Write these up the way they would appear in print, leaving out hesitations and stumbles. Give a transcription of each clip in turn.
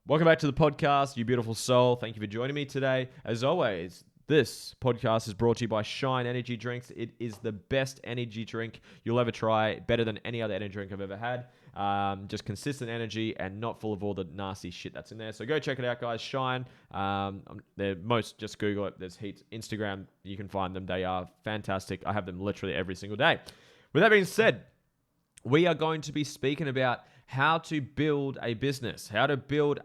Welcome back to the podcast, you beautiful soul. Thank you for joining me today. As always, this podcast is brought to you by Shine Energy Drinks. It is the best energy drink you'll ever try, better than any other energy drink I've ever had. Just consistent energy and not full of all the nasty shit that's in there. So go check it out, guys. Shine. Just Google it. There's heaps. Instagram, you can find them. They are fantastic. I have them literally every single day. With that being said, we are going to be speaking about how to build a business, how to build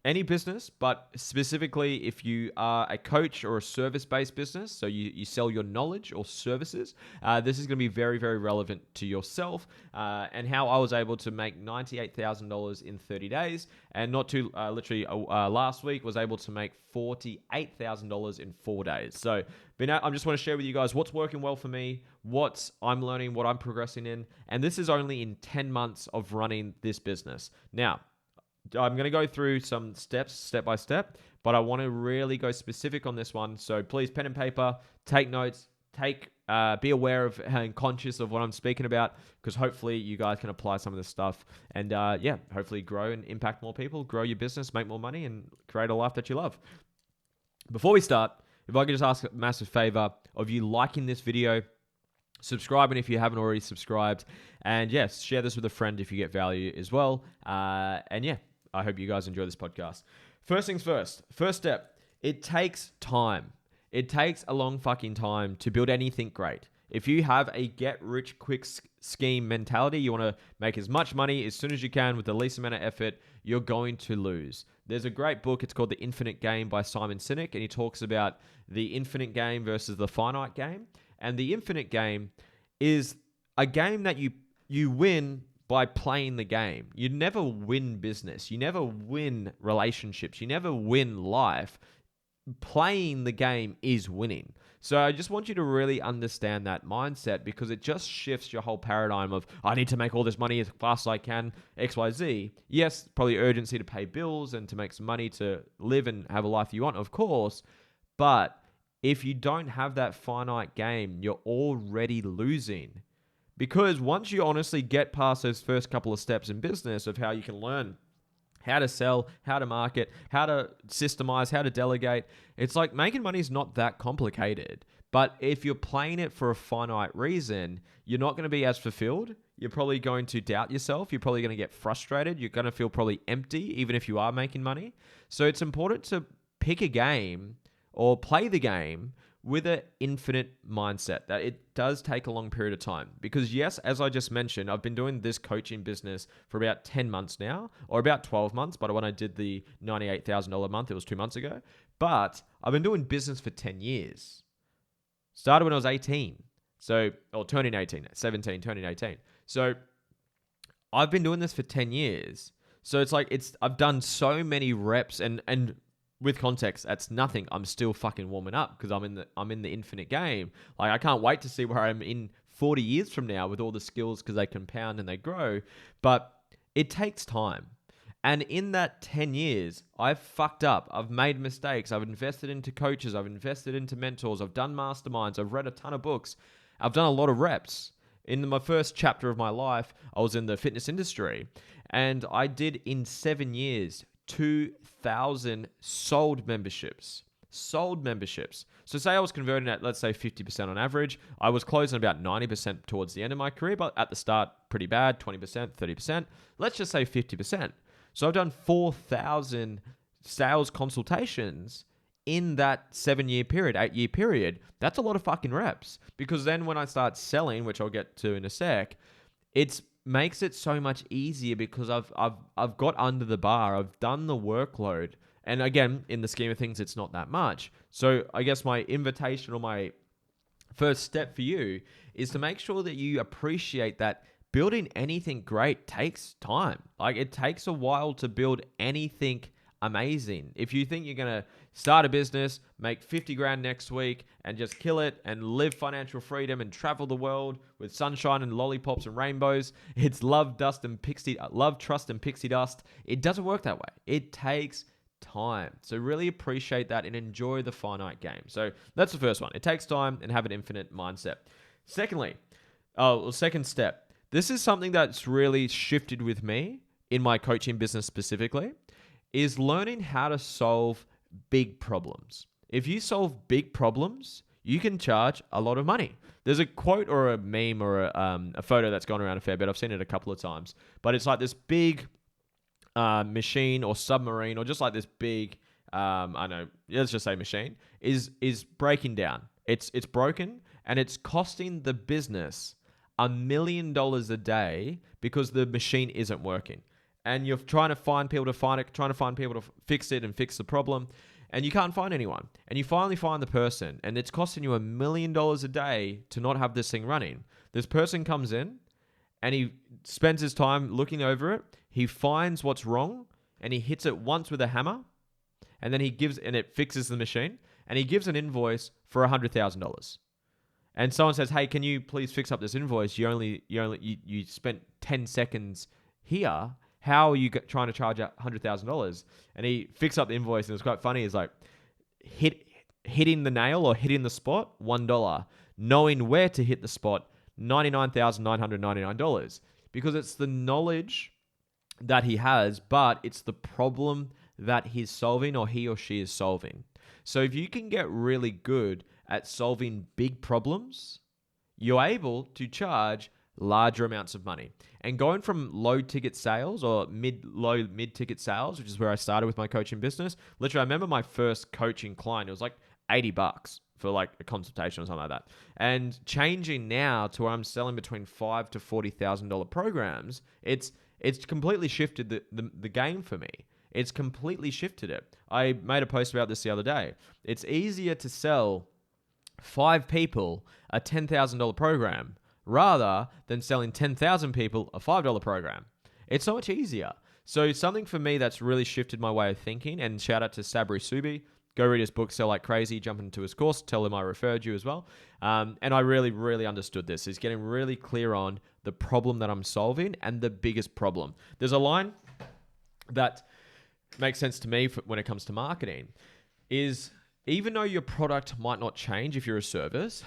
any business, but specifically if you are a coach or a service-based business, so you sell your knowledge or services, this is going to be very, very relevant to yourself, and how I was able to make $98,000 in 30 days, and last week was able to make $48,000 in 4 days. So I just want to share with you guys what's working well for me, what I'm learning, what I'm progressing in, and this is only in 10 months of running this business. Now, I'm going to go through some steps, step by step, but I want to really go specific on this one. So please, pen and paper, take notes, be aware of and conscious of what I'm speaking about, because hopefully you guys can apply some of this stuff and hopefully grow and impact more people, grow your business, make more money, and create a life that you love. Before we start, if I could just ask a massive favor of you liking this video, subscribing if you haven't already subscribed, and yes, share this with a friend if you get value as well. I hope you guys enjoy this podcast. First things first, first step, it takes time. It takes a long fucking time to build anything great. If you have a get rich quick scheme mentality, you want to make as much money as soon as you can with the least amount of effort, you're going to lose. There's a great book, it's called The Infinite Game by Simon Sinek, and he talks about the infinite game versus the finite game. And the infinite game is a game that you win by playing the game. You never win business. You never win relationships. You never win life. Playing the game is winning. So I just want you to really understand that mindset, because it just shifts your whole paradigm of, I need to make all this money as fast as I can, XYZ. Yes, probably urgency to pay bills and to make some money to live and have a life you want, of course. But if you don't have that finite game, you're already losing. Because once you honestly get past those first couple of steps in business of how you can learn how to sell, how to market, how to systemize, how to delegate, it's like making money is not that complicated. But if you're playing it for a finite reason, you're not going to be as fulfilled. You're probably going to doubt yourself. You're probably going to get frustrated. You're going to feel probably empty, even if you are making money. So it's important to pick a game or play the game with an infinite mindset, that it does take a long period of time. Because yes, as I just mentioned, I've been doing this coaching business for about 10 months now, or about 12 months, but when I did the $98,000 a month, it was 2 months ago. But I've been doing business for 10 years. Started when I was 18. Turning 18, 17, turning 18. So I've been doing this for 10 years. So I've done so many reps and with context, that's nothing. I'm still fucking warming up because I'm in the infinite game. Like, I can't wait to see where I'm in 40 years from now with all the skills, because they compound and they grow. But it takes time. And in that 10 years, I've fucked up. I've made mistakes. I've invested into coaches. I've invested into mentors. I've done masterminds. I've read a ton of books. I've done a lot of reps. In my first chapter of my life, I was in the fitness industry, and I did in 7 years 2,000 sold memberships. So say I was converting at, let's say, 50% on average. I was closing about 90% towards the end of my career, but at the start, pretty bad, 20%, 30%. Let's just say 50%. So I've done 4,000 sales consultations in that 7-year period, 8-year period. That's a lot of fucking reps, because then when I start selling, which I'll get to in a sec, it makes it so much easier because I've got under the bar. I've done the workload. And again, in the scheme of things, it's not that much. So I guess my invitation or my first step for you is to make sure that you appreciate that building anything great takes time. Like, it takes a while to build anything amazing. If you think you're going to start a business, make 50 grand next week and just kill it and live financial freedom and travel the world with sunshine and lollipops and rainbows, it's love, trust, and pixie dust. It doesn't work that way. It takes time. So really appreciate that and enjoy the finite game. So that's the first one. It takes time and have an infinite mindset. Second step. This is something that's really shifted with me in my coaching business specifically. is learning how to solve big problems. If you solve big problems, you can charge a lot of money. There's a quote or a meme or a photo that's gone around a fair bit. I've seen it a couple of times, but it's like this big machine or submarine or just like this big, I don't know, let's just say machine is breaking down. It's broken and it's costing the business $1 million a day because the machine isn't working. And you're trying to find people to find it, trying to find people to fix it and fix the problem. And you can't find anyone. And you finally find the person, and it's costing you $1 million a day to not have this thing running. This person comes in and he spends his time looking over it. He finds what's wrong and he hits it once with a hammer, and then it fixes the machine, and he gives an invoice for $100,000. And someone says, "Hey, can you please fix up this invoice? You spent 10 seconds here. How are you trying to charge $100,000?" And he fixed up the invoice, and it's quite funny. It's like hitting the nail or hitting the spot, $1. Knowing where to hit the spot, $99,999. Because it's the knowledge that he has, but it's the problem that he's solving or he or she is solving. So if you can get really good at solving big problems, you're able to charge larger amounts of money. And going from low ticket sales or mid ticket sales, which is where I started with my coaching business. Literally, I remember my first coaching client, it was like $80 for like a consultation or something like that. And changing now to where I'm selling between $5,000 to $40,000 programs, it's completely shifted the game for me. It's completely shifted it. I made a post about this the other day. It's easier to sell 5 people a $10,000 program rather than selling 10,000 people a $5 program. It's so much easier. So something for me that's really shifted my way of thinking, and shout out to Sabri Subi. Go read his book, Sell Like Crazy, jump into his course, tell him I referred you as well. And I really, really understood this. He's getting really clear on the problem that I'm solving and the biggest problem. There's a line that makes sense to me when it comes to marketing is, even though your product might not change if you're a service,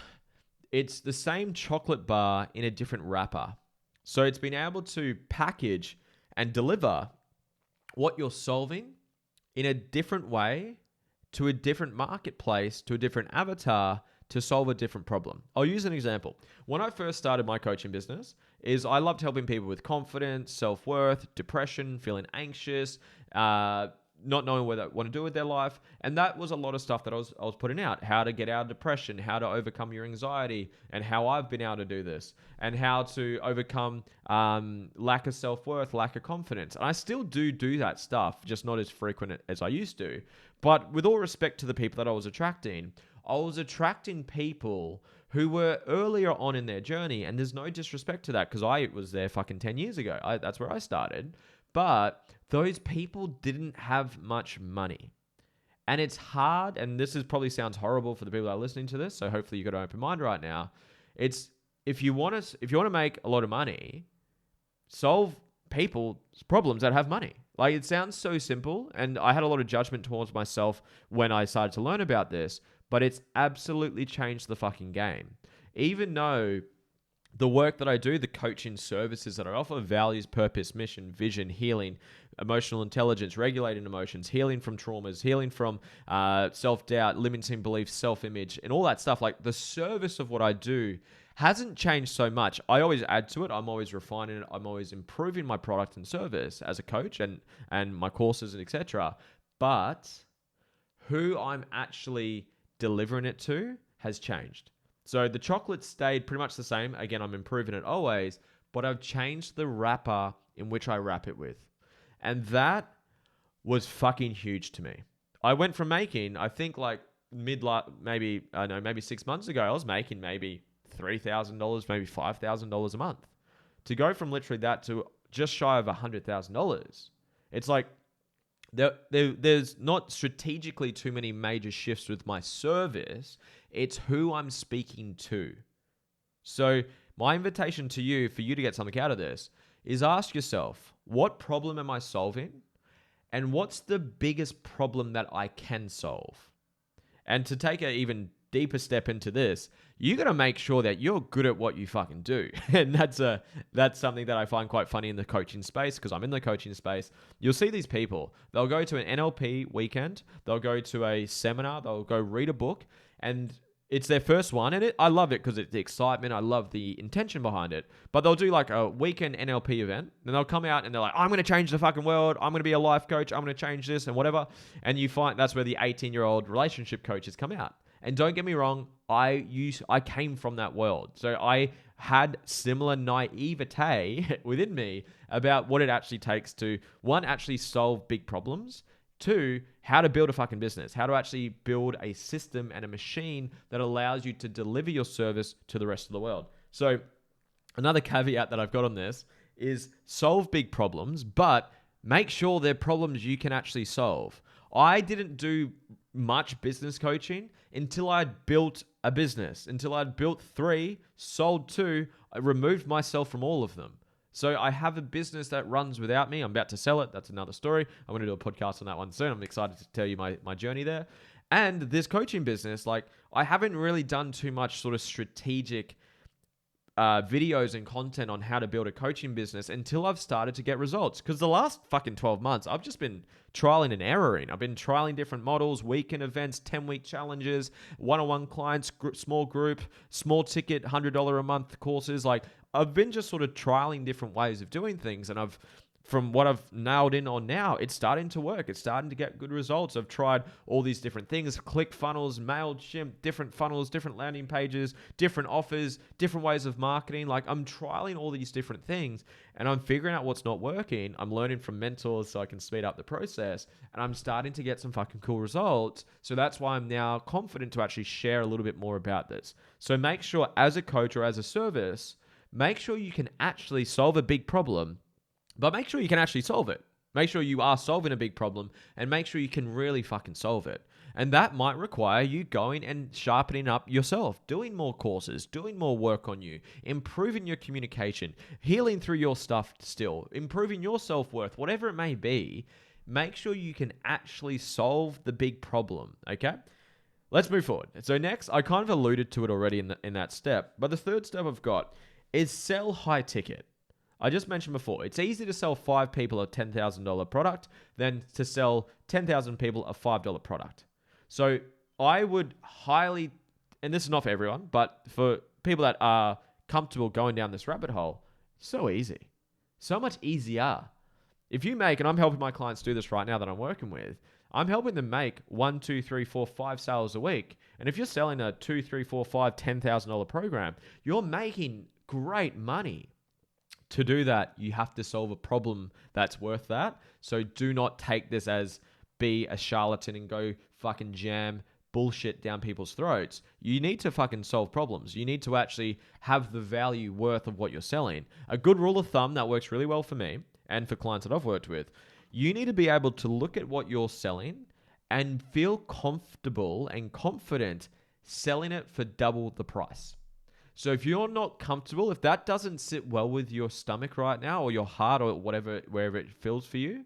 it's the same chocolate bar in a different wrapper. So it's been able to package and deliver what you're solving in a different way to a different marketplace, to a different avatar, to solve a different problem. I'll use an example. When I first started my coaching business, I loved helping people with confidence, self-worth, depression, feeling anxious, not knowing what they want to do with their life. And that was a lot of stuff that I was putting out. How to get out of depression, how to overcome your anxiety, and how I've been able to do this, and how to overcome lack of self-worth, lack of confidence. And I still do that stuff, just not as frequent as I used to. But with all respect to the people that I was attracting people who were earlier on in their journey, and there's no disrespect to that because I was there fucking 10 years ago. That's where I started. But those people didn't have much money. And it's hard, and this probably sounds horrible for the people that are listening to this, so hopefully you've got an open mind right now. It's if you want to make a lot of money, solve people's problems that have money. Like, it sounds so simple, and I had a lot of judgment towards myself when I started to learn about this, but it's absolutely changed the fucking game. Even though the work that I do, the coaching services that I offer, values, purpose, mission, vision, healing, emotional intelligence, regulating emotions, healing from traumas, healing from self-doubt, limiting beliefs, self-image, and all that stuff, like the service of what I do hasn't changed so much. I always add to it. I'm always refining it. I'm always improving my product and service as a coach and my courses and etc. But who I'm actually delivering it to has changed. So the chocolate stayed pretty much the same. Again, I'm improving it always, but I've changed the wrapper in which I wrap it with. And that was fucking huge to me. I went from making, I think like maybe 6 months ago, I was making maybe $3,000, maybe $5,000 a month. To go from literally that to just shy of $100,000. It's like there's not strategically too many major shifts with my service. It's who I'm speaking to. So my invitation to you, for you to get something out of this, is ask yourself, what problem am I solving? And what's the biggest problem that I can solve? And to take an even deeper step into this, you got to make sure that you're good at what you fucking do. And that's something that I find quite funny in the coaching space, because I'm in the coaching space. You'll see these people, they'll go to an NLP weekend, they'll go to a seminar, they'll go read a book, and it's their first one. And I love it because it's the excitement. I love the intention behind it. But they'll do like a weekend NLP event. Then they'll come out and they're like, I'm going to change the fucking world. I'm going to be a life coach. I'm going to change this and whatever. And you find that's where the 18-year-old relationship coaches come out. And don't get me wrong, I came from that world. So I had similar naivete within me about what it actually takes to, one, actually solve big problems. Two, how to build a fucking business, how to actually build a system and a machine that allows you to deliver your service to the rest of the world. So another caveat that I've got on this is solve big problems, but make sure they're problems you can actually solve. I didn't do much business coaching until I'd built a business, until I'd built 3, sold 2, I removed myself from all of them. So I have a business that runs without me. I'm about to sell it. That's another story. I'm going to do a podcast on that one soon. I'm excited to tell you my journey there. And this coaching business, like I haven't really done too much sort of strategic videos and content on how to build a coaching business until I've started to get results. Because the last fucking 12 months, I've just been trialing and erroring. I've been trialing different models, weekend events, 10-week challenges, one-on-one clients, small group, small ticket, $100 a month courses. Like I've been just sort of trialing different ways of doing things. And from what I've nailed in on now, it's starting to work. It's starting to get good results. I've tried all these different things, ClickFunnels, MailChimp, different funnels, different landing pages, different offers, different ways of marketing. Like I'm trialing all these different things and I'm figuring out what's not working. I'm learning from mentors so I can speed up the process, and I'm starting to get some fucking cool results. So that's why I'm now confident to actually share a little bit more about this. So make sure as a coach or as a service, make sure you can actually solve a big problem, but make sure you can actually solve it. Make sure you are solving a big problem and make sure you can really fucking solve it. And that might require you going and sharpening up yourself, doing more courses, doing more work on you, improving your communication, healing through your stuff still, improving your self-worth, whatever it may be. Make sure you can actually solve the big problem, okay? Let's move forward. So next, I kind of alluded to it already in that step, but the third step I've got is sell high ticket. I just mentioned before, it's easy to sell 5 people a $10,000 product than to sell 10,000 people a $5 product. So I would highly, and this is not for everyone, but for people that are comfortable going down this rabbit hole, so easy. So much easier. If you make, and I'm helping my clients do this right now that I'm working with, I'm helping them make 1, 2, 3, 4, 5 sales a week. And if you're selling a $2, 3, 4, 5, $10,000 program, you're making great money. To do that, you have to solve a problem that's worth that. So do not take this as be a charlatan and go fucking jam bullshit down people's throats. You need to fucking solve problems. You need to actually have the value worth of what you're selling. A good rule of thumb that works really well for me and for clients that I've worked with, you need to be able to look at what you're selling and feel comfortable and confident selling it for double the price. So if you're not comfortable, if that doesn't sit well with your stomach right now or your heart or whatever, wherever it feels for you,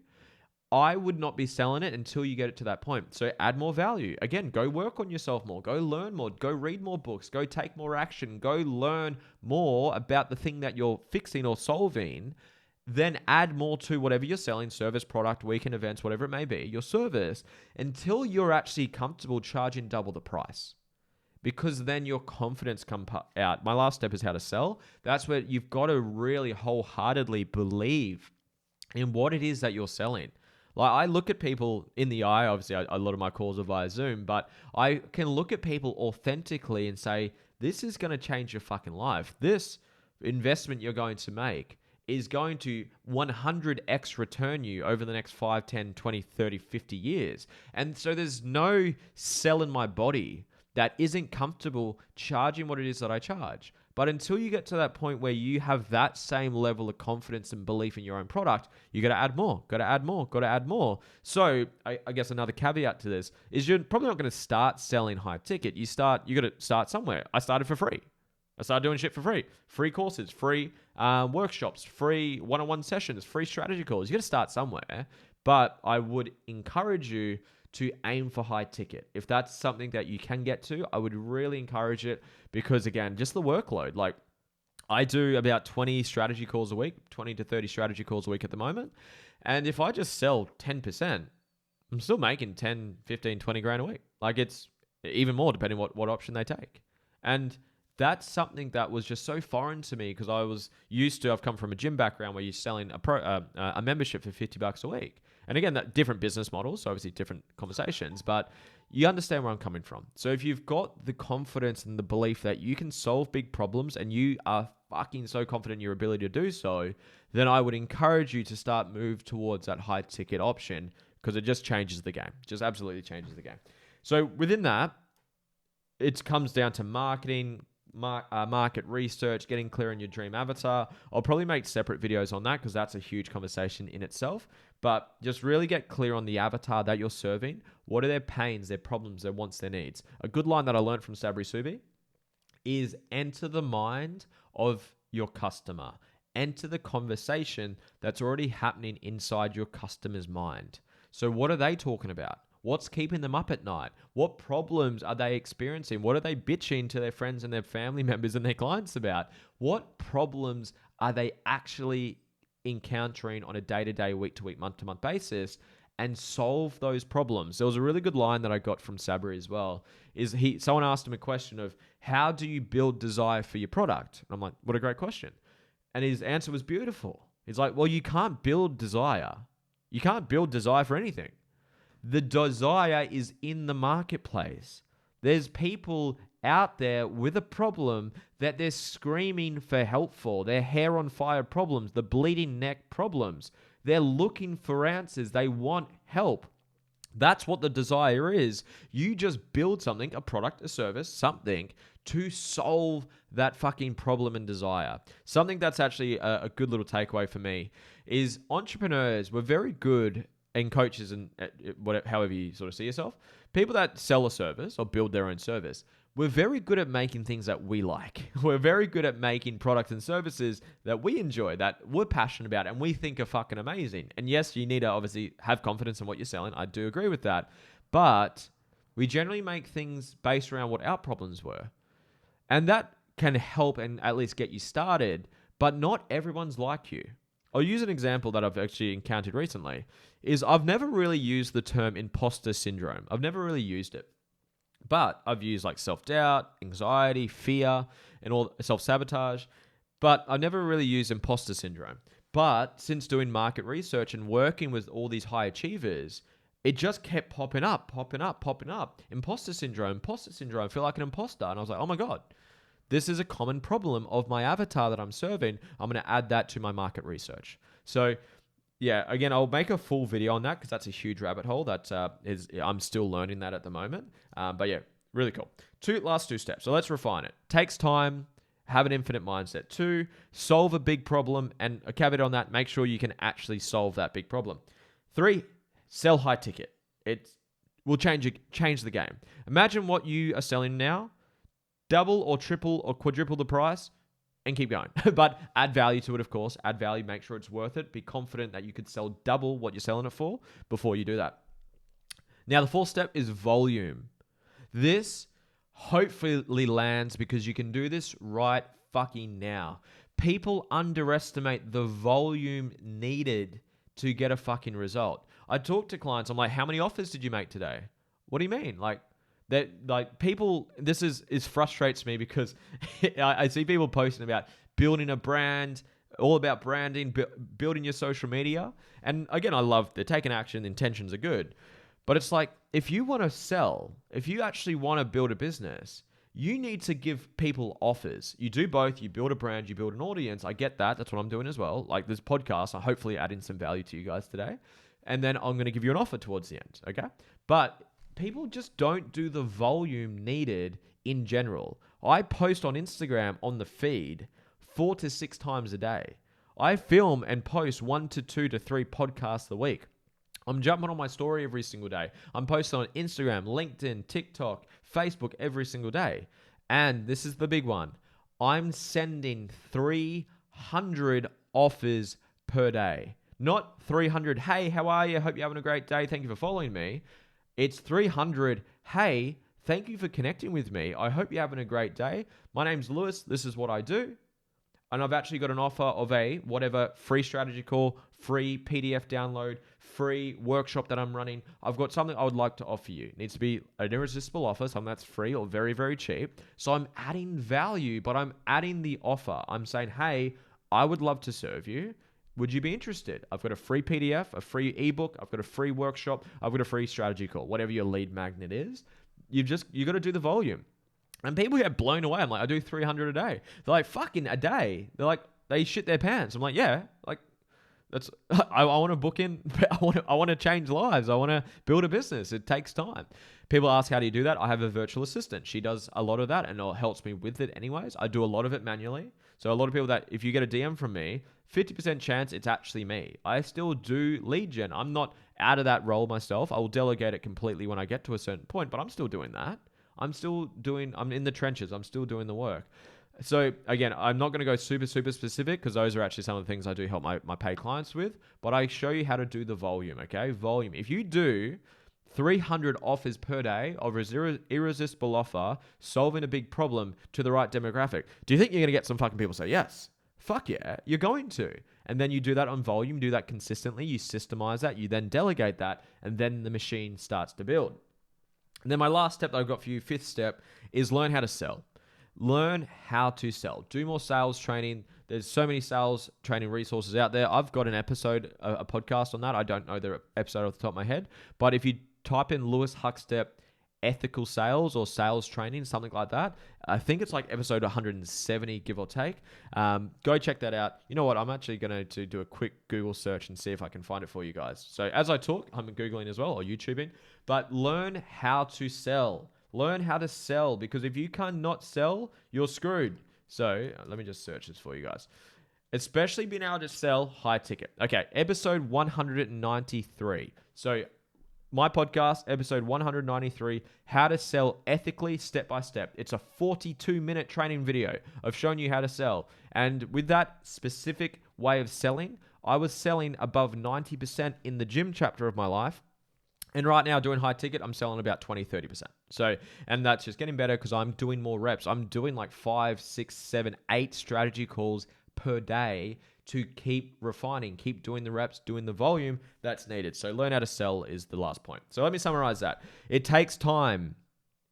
I would not be selling it until you get it to that point. So add more value. Again, go work on yourself more, go learn more, go read more books, go take more action, go learn more about the thing that you're fixing or solving, then add more to whatever you're selling, service, product, weekend events, whatever it may be, your service, until you're actually comfortable charging double the price. Because then your confidence comes out. My last step is how to sell. That's where you've got to really wholeheartedly believe in what it is that you're selling. Like I look at people in the eye, obviously a lot of my calls are via Zoom, but I can look at people authentically and say, this is going to change your fucking life. This investment you're going to make is going to 100x return you over the next 5, 10, 20, 30, 50 years. And so there's no cell in my body that isn't comfortable charging what it is that I charge. But until you get to that point where you have that same level of confidence and belief in your own product, you got to add more, got to add more, got to add more. So I guess another caveat to this is you're probably not going to start selling high ticket. You got to start somewhere. I started for free. I started doing shit for free. Free courses, free workshops, free one-on-one sessions, free strategy calls. You got to start somewhere. But I would encourage you to aim for high ticket. If that's something that you can get to, I would really encourage it because, again, just the workload. Like, I do about 20 strategy calls a week, 20 to 30 strategy calls a week at the moment. And if I just sell 10%, I'm still making 10, 15, 20 grand a week. Like, it's even more depending what option they take. And that's something that was just so foreign to me because I've come from a gym background where you're selling a membership for $50 a week. And again, that different business models, so obviously different conversations, but you understand where I'm coming from. So if you've got the confidence and the belief that you can solve big problems and you are fucking so confident in your ability to do so, then I would encourage you to start move towards that high ticket option because it just changes the game. Just absolutely changes the game. So within that, it comes down to marketing, market research, getting clear on your dream avatar. I'll probably make separate videos on that because that's a huge conversation in itself. But just really get clear on the avatar that you're serving. What are their pains, their problems, their wants, their needs? A good line that I learned from Sabri Subi is enter the mind of your customer. Enter the conversation that's already happening inside your customer's mind. So what are they talking about? What's keeping them up at night? What problems are they experiencing? What are they bitching to their friends and their family members and their clients about? What problems are they actually encountering on a day-to-day, week-to-week, month-to-month basis and solve those problems? There was a really good line that I got from Sabri as well. Someone asked him a question of, how do you build desire for your product? And I'm like, what a great question. And his answer was beautiful. He's like, well, you can't build desire. You can't build desire for anything. The desire is in the marketplace. There's people out there with a problem that they're screaming for help for. Their hair on fire problems, the bleeding neck problems. They're looking for answers. They want help. That's what the desire is. You just build something, a product, a service, something to solve that fucking problem and desire. Something that's actually a good little takeaway for me is entrepreneurs were very good, and coaches and whatever, however you sort of see yourself, people that sell a service or build their own service, we're very good at making things that we like. We're very good at making products and services that we enjoy, that we're passionate about, and we think are fucking amazing. And yes, you need to obviously have confidence in what you're selling. I do agree with that. But we generally make things based around what our problems were. And that can help and at least get you started, but not everyone's like you. I'll use an example that I've actually encountered recently, is I've never really used the term imposter syndrome. I've never really used it. But I've used like self-doubt, anxiety, fear, and all self-sabotage. But I've never really used imposter syndrome. But since doing market research and working with all these high achievers, it just kept popping up. Imposter syndrome, I feel like an imposter. And I was like, oh my God, this is a common problem of my avatar that I'm serving. I'm going to add that to my market research. So yeah, again, I'll make a full video on that because that's a huge rabbit hole that I'm still learning that at the moment. But yeah, really cool. Last two steps. So let's refine it. Takes time. Have an infinite mindset. 2, solve a big problem. And a caveat on that, make sure you can actually solve that big problem. 3, sell high ticket. It will change the game. Imagine what you are selling now. Double or triple or quadruple the price and keep going. But add value to it, of course. Add value, make sure it's worth it. Be confident that you could sell double what you're selling it for before you do that. Now, the 4th step is volume. This hopefully lands because you can do this right fucking now. People underestimate the volume needed to get a fucking result. I talk to clients, I'm like, how many offers did you make today? What do you mean? People, this frustrates me because I see people posting about building a brand, all about branding, building your social media. And again, I love they're taking action, intentions are good. But it's like, if you want to sell, if you actually want to build a business, you need to give people offers. You do both. You build a brand, you build an audience. I get that. That's what I'm doing as well. Like this podcast, I hopefully add in some value to you guys today. And then I'm going to give you an offer towards the end. Okay. But people just don't do the volume needed in general. I post on Instagram on the feed 4 to 6 times a day. I film and post 1 to 2 to 3 podcasts a week. I'm jumping on my story every single day. I'm posting on Instagram, LinkedIn, TikTok, Facebook every single day. And this is the big one. I'm sending 300 offers per day. Not 300, hey, how are you? Hope you're having a great day. Thank you for following me. It's 300, hey, thank you for connecting with me. I hope you're having a great day. My name's Lewis. This is what I do. And I've actually got an offer of a whatever free strategy call, free PDF download, free workshop that I'm running. I've got something I would like to offer you. It needs to be an irresistible offer, something that's free or very, very cheap. So I'm adding value, but I'm adding the offer. I'm saying, hey, I would love to serve you. Would you be interested? I've got a free PDF, a free ebook. I've got a free workshop. I've got a free strategy call, whatever your lead magnet is. You got to do the volume. And people get blown away. I'm like, I do 300 a day. They're like, fucking a day. They're like, they shit their pants. I'm like, yeah, like that's, I want to book in. I want to change lives. I want to build a business. It takes time. People ask, how do you do that? I have a virtual assistant. She does a lot of that and it helps me with it anyways. I do a lot of it manually. So a lot of people that if you get a DM from me, 50% chance it's actually me. I still do lead gen. I'm not out of that role myself. I will delegate it completely when I get to a certain point, but I'm still doing that. I'm in the trenches. I'm still doing the work. So again, I'm not going to go super, super specific because those are actually some of the things I do help my paid clients with, but I show you how to do the volume, okay? Volume. If you do 300 offers per day of an irresistible offer, solving a big problem to the right demographic, do you think you're going to get some fucking people say yes? Fuck yeah, you're going to. And then you do that on volume, do that consistently, you systemize that, you then delegate that, and then the machine starts to build. And then my last step that I've got for you, fifth step, is learn how to sell. Learn how to sell. Do more sales training. There's so many sales training resources out there. I've got an episode, a podcast on that. I don't know the episode off the top of my head. But if you type in Lewis Huckstep ethical sales or sales training, something like that, I think it's like episode 170, give or take. Go check that out. You know what? I'm actually going to do a quick Google search and see if I can find it for you guys. So as I talk, I'm Googling as well or YouTubing, but learn how to sell. Learn how to sell, because if you cannot sell, you're screwed. So let me just search this for you guys. Especially being able to sell high ticket. Okay, episode 193. So my podcast, episode 193, how to sell ethically step by step. It's a 42-minute training video of showing you how to sell. And with that specific way of selling, I was selling above 90% in the gym chapter of my life. And right now doing high ticket, I'm selling about 20, 30%. So, and that's just getting better because I'm doing more reps. I'm doing like 5, 6, 7, 8 strategy calls per day to keep refining, keep doing the reps, doing the volume that's needed. So learn how to sell is the last point. So let me summarize that. It takes time.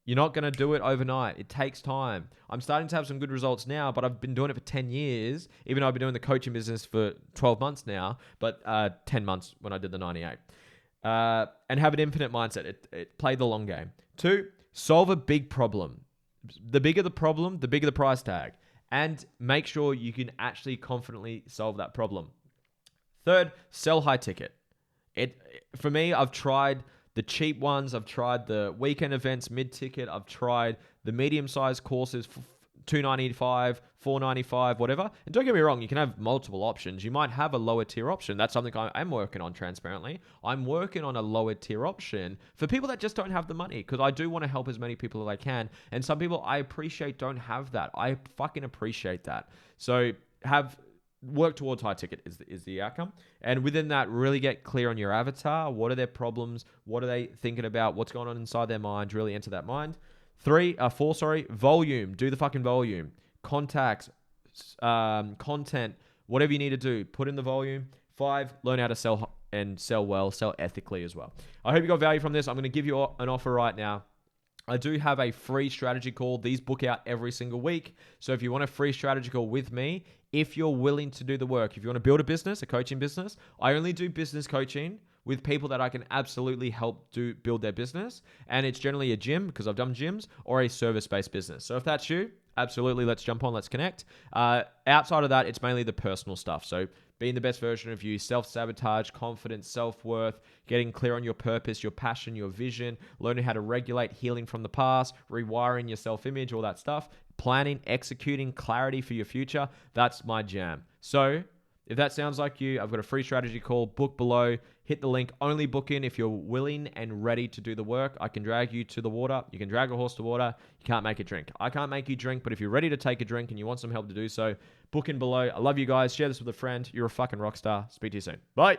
You're not going to do it overnight. It takes time. I'm starting to have some good results now, but I've been doing it for 10 years, even though I've been doing the coaching business for 12 months now, but 10 months when I did the 98. And have an infinite mindset. Play the long game. 2, solve a big problem. The bigger the problem, the bigger the price tag. And make sure you can actually confidently solve that problem. 3rd, sell high ticket. For me, I've tried the cheap ones. I've tried the weekend events, mid-ticket. I've tried the medium-sized courses, $295, $495, whatever. And don't get me wrong, you can have multiple options. You might have a lower tier option. That's something I'm working on transparently. I'm working on a lower tier option for people that just don't have the money, because I do want to help as many people as I can. And some people I appreciate don't have that. I fucking appreciate that. So work towards high ticket is the outcome. And within that, really get clear on your avatar. What are their problems? What are they thinking about? What's going on inside their mind? Really enter that mind. 4, volume. Do the fucking volume. Contacts, content, whatever you need to do, put in the volume. 5, learn how to sell and sell well, sell ethically as well. I hope you got value from this. I'm going to give you an offer right now. I do have a free strategy call. These book out every single week. So if you want a free strategy call with me, if you're willing to do the work, if you want to build a business, a coaching business, I only do business coaching with people that I can absolutely help build their business. And it's generally a gym, because I've done gyms, or a service-based business. So if that's you, absolutely, let's jump on, let's connect. Outside of that, it's mainly the personal stuff. So being the best version of you, self-sabotage, confidence, self-worth, getting clear on your purpose, your passion, your vision, learning how to regulate, healing from the past, rewiring your self-image, all that stuff, planning, executing, clarity for your future. That's my jam. So If that sounds like you, I've got a free strategy call. Book below. Hit the link. Only book in if you're willing and ready to do the work. I can drag you to the water. You can drag a horse to water. You can't make it drink. I can't make you drink, but if you're ready to take a drink and you want some help to do so, book in below. I love you guys. Share this with a friend. You're a fucking rock star. Speak to you soon. Bye.